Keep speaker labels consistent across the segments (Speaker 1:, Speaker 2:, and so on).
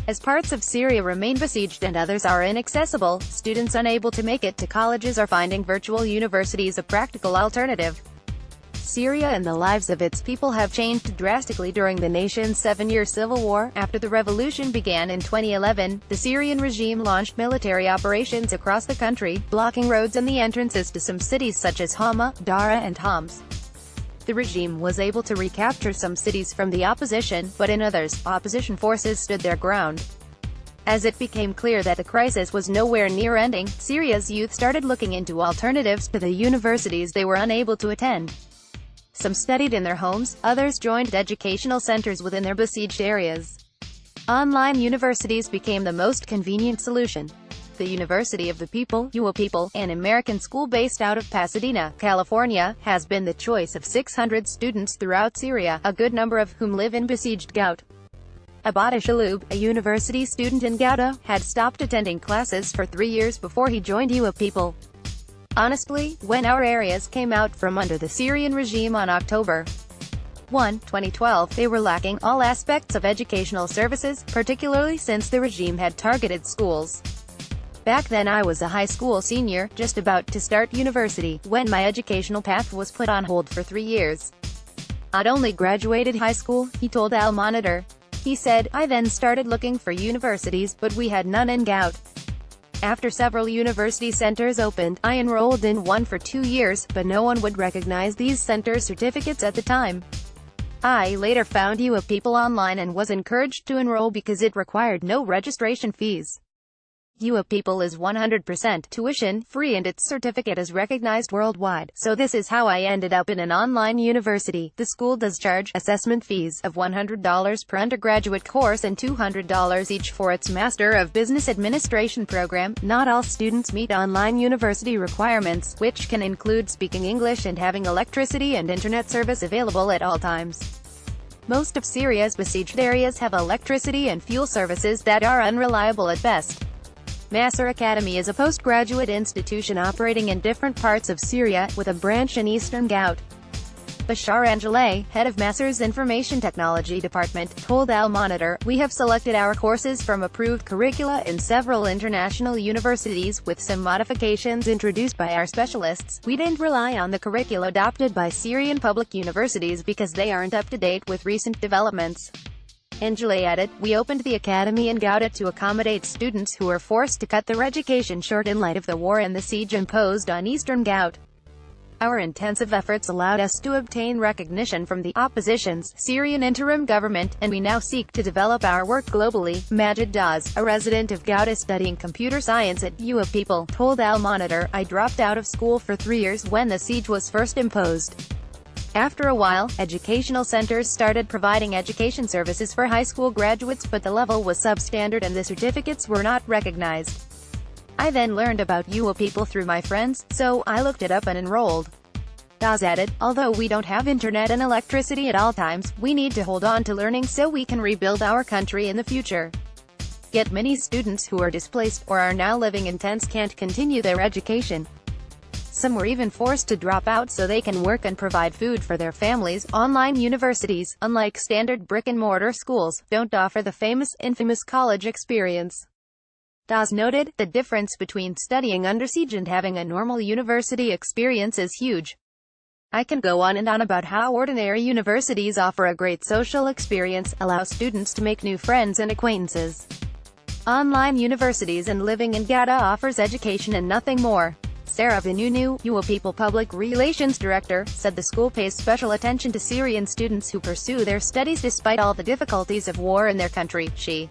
Speaker 1: As parts of Syria remain besieged and others are inaccessible, students unable to make it to colleges are finding virtual universities a practical alternative. Syria and the lives of its people have changed drastically during the nation's 7-year civil war. After the revolution began in 2011, the Syrian regime launched military operations across the country, blocking roads and the entrances to some cities such as Hama, Daraa and Homs. The regime was able to recapture some cities from the opposition, but in others, opposition forces stood their ground. As it became clear that the crisis was nowhere near ending, Syria's youth started looking into alternatives to the universities they were unable to attend. Some studied in their homes, others joined educational centers within their besieged areas. Online universities became the most convenient solution. The University of the People, UAPeople, an American school based out of Pasadena, California, has been the choice of 600 students throughout Syria, a good number of whom live in besieged Ghouta. Abata Shaloub, a university student in Ghouta, had stopped attending classes for 3 years before he joined UAPeople. Honestly, when our areas came out from under the Syrian regime on October 1, 2012, they were lacking all aspects of educational services, particularly since the regime had targeted schools. Back then I was a high school senior, just about to start university, when my educational path was put on hold for 3 years. I'd only graduated high school, he told Al Monitor. He said, I then started looking for universities, but we had none in Ghouta. After several university centers opened, I enrolled in one for 2 years, but no one would recognize these center certificates at the time. I later found UAPeople online and was encouraged to enroll because it required no registration fees. UAPeople is 100% tuition-free and its certificate is recognized worldwide, so this is how I ended up in an online university. The school does charge assessment fees of $100 per undergraduate course and $200 each for its Master of Business Administration program. Not all students meet online university requirements, which can include speaking English and having electricity and internet service available at all times. Most of Syria's besieged areas have electricity and fuel services that are unreliable at best. Masr Academy is a postgraduate institution operating in different parts of Syria, with a branch in eastern Ghouta. Bashar Angelay, head of Masr's Information Technology Department, told Al Monitor, we have selected our courses from approved curricula in several international universities, with some modifications introduced by our specialists. We didn't rely on the curricula adopted by Syrian public universities because they aren't up to date with recent developments. Angelay added, we opened the academy in Ghouta to accommodate students who were forced to cut their education short in light of the war and the siege imposed on eastern Ghouta. Our intensive efforts allowed us to obtain recognition from the opposition's Syrian interim government, and we now seek to develop our work globally. Majid Daz, a resident of Ghouta studying computer science at UAPeople, told Al Monitor, I dropped out of school for 3 years when the siege was first imposed. After a while, educational centers started providing education services for high school graduates, but the level was substandard and the certificates were not recognized. I then learned about UAPeople through my friends, so I looked it up and enrolled. Daz added, although we don't have internet and electricity at all times, we need to hold on to learning so we can rebuild our country in the future. Yet many students who are displaced, or are now living in tents can't continue their education. Some were even forced to drop out so they can work and provide food for their families. Online universities, unlike standard brick-and-mortar schools, don't offer the infamous college experience. Daz noted, the difference between studying under siege and having a normal university experience is huge. I can go on and on about how ordinary universities offer a great social experience, allow students to make new friends and acquaintances. Online universities and living in Ghouta offers education and nothing more. Sarah Benunu, UAPeople Public Relations Director, said the school pays special attention to Syrian students who pursue their studies despite all the difficulties of war in their country. She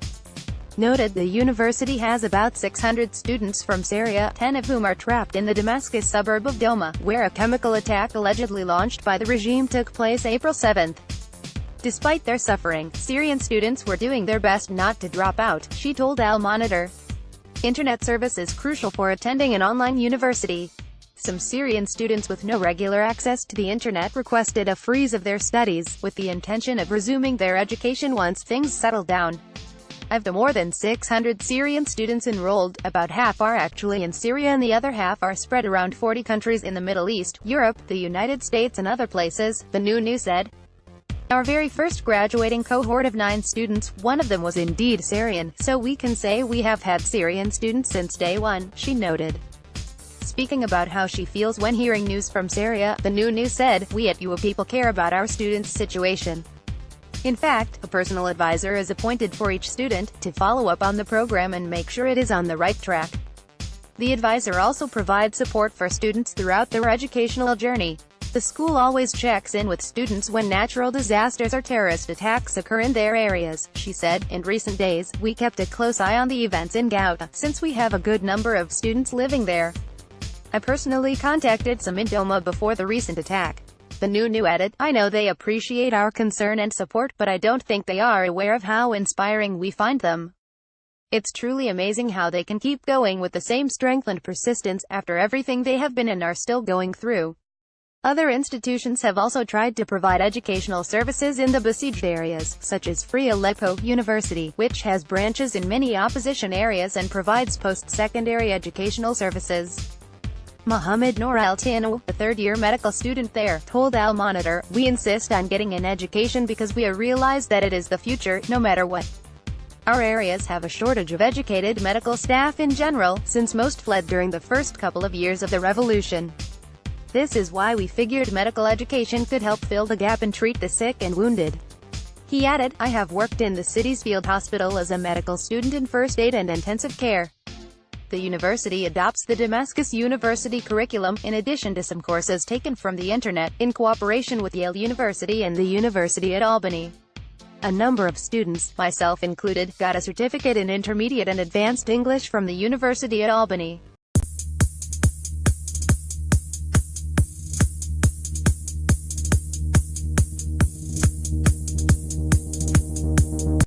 Speaker 1: noted the university has about 600 students from Syria, 10 of whom are trapped in the Damascus suburb of Doma, where a chemical attack allegedly launched by the regime took place April 7. Despite their suffering, Syrian students were doing their best not to drop out, she told Al Monitor. Internet service is crucial for attending an online university. Some Syrian students with no regular access to the internet requested a freeze of their studies, with the intention of resuming their education once things settle down. Of the more than 600 Syrian students enrolled, about half are actually in Syria and the other half are spread around 40 countries in the Middle East, Europe, the United States and other places, the Benunu said. Our very first graduating cohort of 9 students, one of them was indeed Syrian, so we can say we have had Syrian students since day one, she noted. Speaking about how she feels when hearing news from Syria, the new said, "We at UA people care about our students' situation. In fact, a personal advisor is appointed for each student, to follow up on the program and make sure it is on the right track." The advisor also provides support for students throughout their educational journey. The school always checks in with students when natural disasters or terrorist attacks occur in their areas, she said. In recent days, we kept a close eye on the events in Ghouta, since we have a good number of students living there. I personally contacted some in Doma before the recent attack. The new added, "I know they appreciate our concern and support, but I don't think they are aware of how inspiring we find them. It's truly amazing how they can keep going with the same strength and persistence, after everything they have been and are still going through." Other institutions have also tried to provide educational services in the besieged areas, such as Free Aleppo University, which has branches in many opposition areas and provides post-secondary educational services. Mohammed Noor Al-Tinu, a third-year medical student there, told Al Monitor, "We insist on getting an education because we realize that it is the future, no matter what. Our areas have a shortage of educated medical staff in general, since most fled during the first couple of years of the revolution. This is why we figured medical education could help fill the gap and treat the sick and wounded." He added, "I have worked in the city's field hospital as a medical student in first aid and intensive care." The university adopts the Damascus University curriculum, in addition to some courses taken from the internet, in cooperation with Yale University and the University at Albany. A number of students, myself included, got a certificate in intermediate and advanced English from the University at Albany.